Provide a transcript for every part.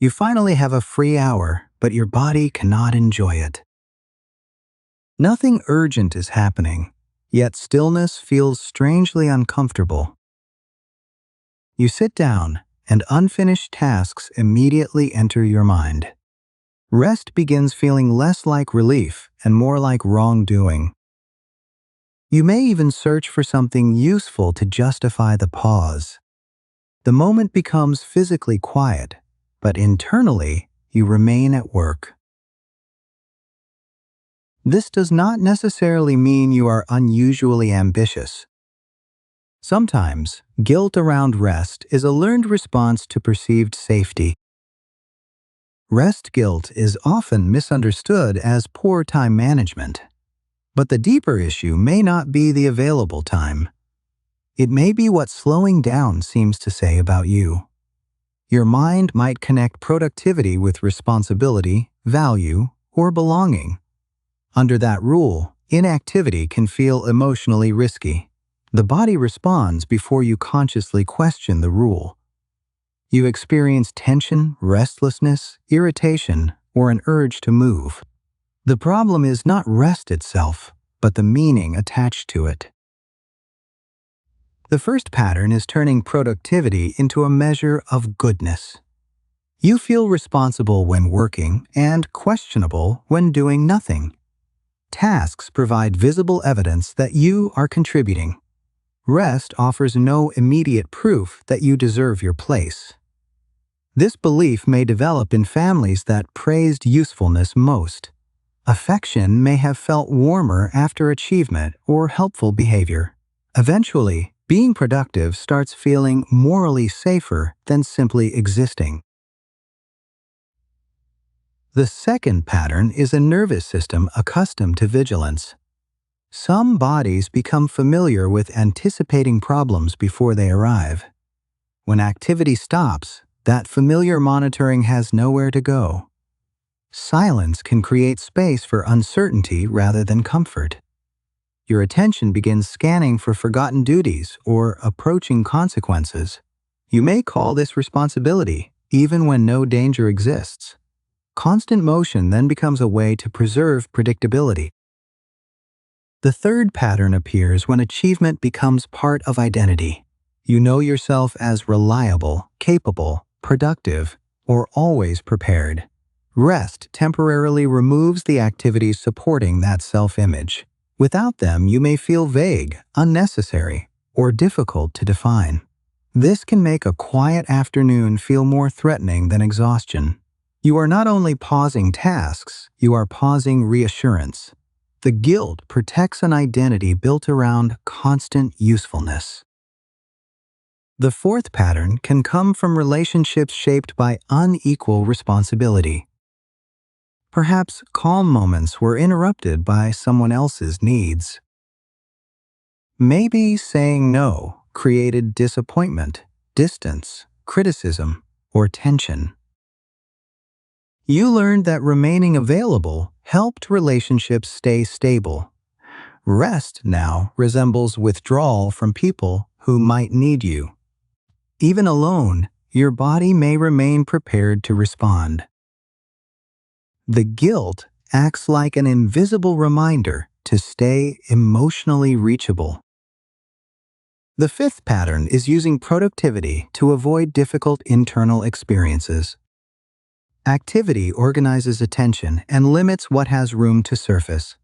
You finally have a free hour, but your body cannot enjoy it. Nothing urgent is happening, yet stillness feels strangely uncomfortable. You sit down, and unfinished tasks immediately enter your mind. Rest begins feeling less like relief and more like wrongdoing. You may even search for something useful to justify the pause. The moment becomes physically quiet, but internally, you remain at work. This does not necessarily mean you are unusually ambitious. Sometimes, guilt around rest is a learned response to perceived safety. Rest guilt is often misunderstood as poor time management. But the deeper issue may not be the available time. It may be what slowing down seems to say about you. Your mind might connect productivity with responsibility, value, or belonging. Under that rule, inactivity can feel emotionally risky. The body responds before you consciously question the rule. You experience tension, restlessness, irritation, or an urge to move. The problem is not rest itself, but the meaning attached to it. The first pattern is turning productivity into a measure of goodness. You feel responsible when working and questionable when doing nothing. Tasks provide visible evidence that you are contributing. Rest offers no immediate proof that you deserve your place. This belief may develop in families that praised usefulness most. Affection may have felt warmer after achievement or helpful behavior. Eventually, being productive starts feeling morally safer than simply existing. The second pattern is a nervous system accustomed to vigilance. Some bodies become familiar with anticipating problems before they arrive. When activity stops, that familiar monitoring has nowhere to go. Silence can create space for uncertainty rather than comfort. Your attention begins scanning for forgotten duties or approaching consequences. You may call this responsibility, even when no danger exists. Constant motion then becomes a way to preserve predictability. The third pattern appears when achievement becomes part of identity. You know yourself as reliable, capable, productive, or always prepared. Rest temporarily removes the activities supporting that self-image. Without them, you may feel vague, unnecessary, or difficult to define. This can make a quiet afternoon feel more threatening than exhaustion. You are not only pausing tasks, you are pausing reassurance. The guilt protects an identity built around constant usefulness. The fourth pattern can come from relationships shaped by unequal responsibility. Perhaps calm moments were interrupted by someone else's needs. Maybe saying no created disappointment, distance, criticism, or tension. You learned that remaining available helped relationships stay stable. Rest now resembles withdrawal from people who might need you. Even alone, your body may remain prepared to respond. The guilt acts like an invisible reminder to stay emotionally reachable. The fifth pattern is using productivity to avoid difficult internal experiences. Activity organizes attention and limits what has room to surface.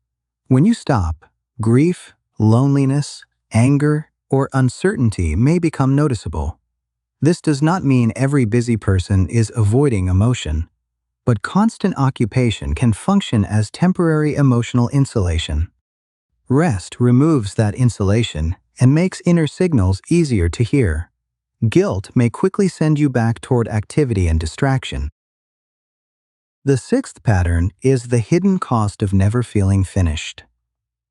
When you stop, grief, loneliness, anger, or uncertainty may become noticeable. This does not mean every busy person is avoiding emotion, but constant occupation can function as temporary emotional insulation. Rest removes that insulation and makes inner signals easier to hear. Guilt may quickly send you back toward activity and distraction. The sixth pattern is the hidden cost of never feeling finished.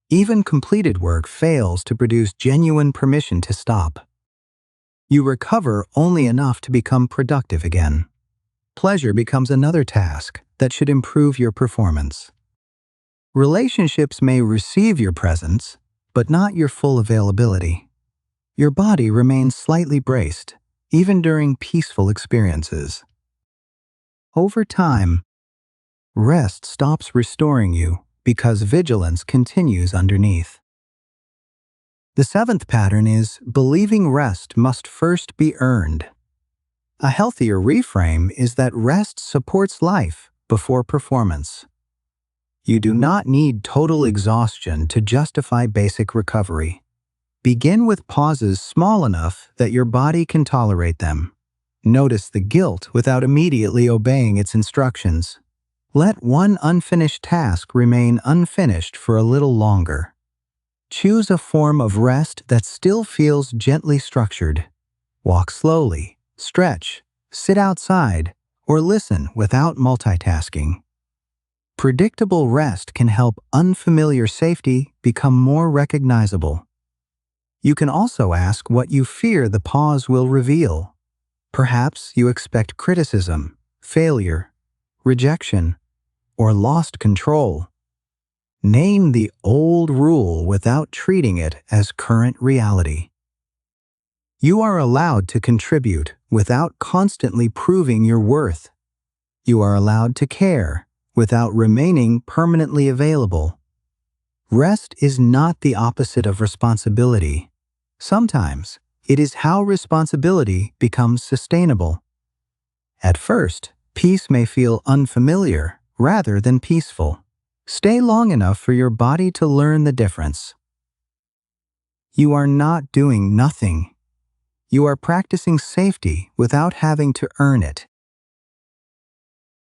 Even completed work fails to produce genuine permission to stop. You recover only enough to become productive again. Pleasure becomes another task that should improve your performance. Relationships may receive your presence, but not your full availability. Your body remains slightly braced, even during peaceful experiences. Over time, rest stops restoring you because vigilance continues underneath. The seventh pattern is believing rest must first be earned. A healthier reframe is that rest supports life before performance. You do not need total exhaustion to justify basic recovery. Begin with pauses small enough that your body can tolerate them. Notice the guilt without immediately obeying its instructions. Let one unfinished task remain unfinished for a little longer. Choose a form of rest that still feels gently structured. Walk slowly, stretch, sit outside, or listen without multitasking. Predictable rest can help unfamiliar safety become more recognizable. You can also ask what you fear the pause will reveal. Perhaps you expect criticism, failure, rejection, or lost control. Name the old rule without treating it as current reality. You are allowed to contribute without constantly proving your worth. You are allowed to care without remaining permanently available. Rest is not the opposite of responsibility. Sometimes, it is how responsibility becomes sustainable. At first, peace may feel unfamiliar rather than peaceful. Stay long enough for your body to learn the difference. You are not doing nothing. You are practicing safety without having to earn it.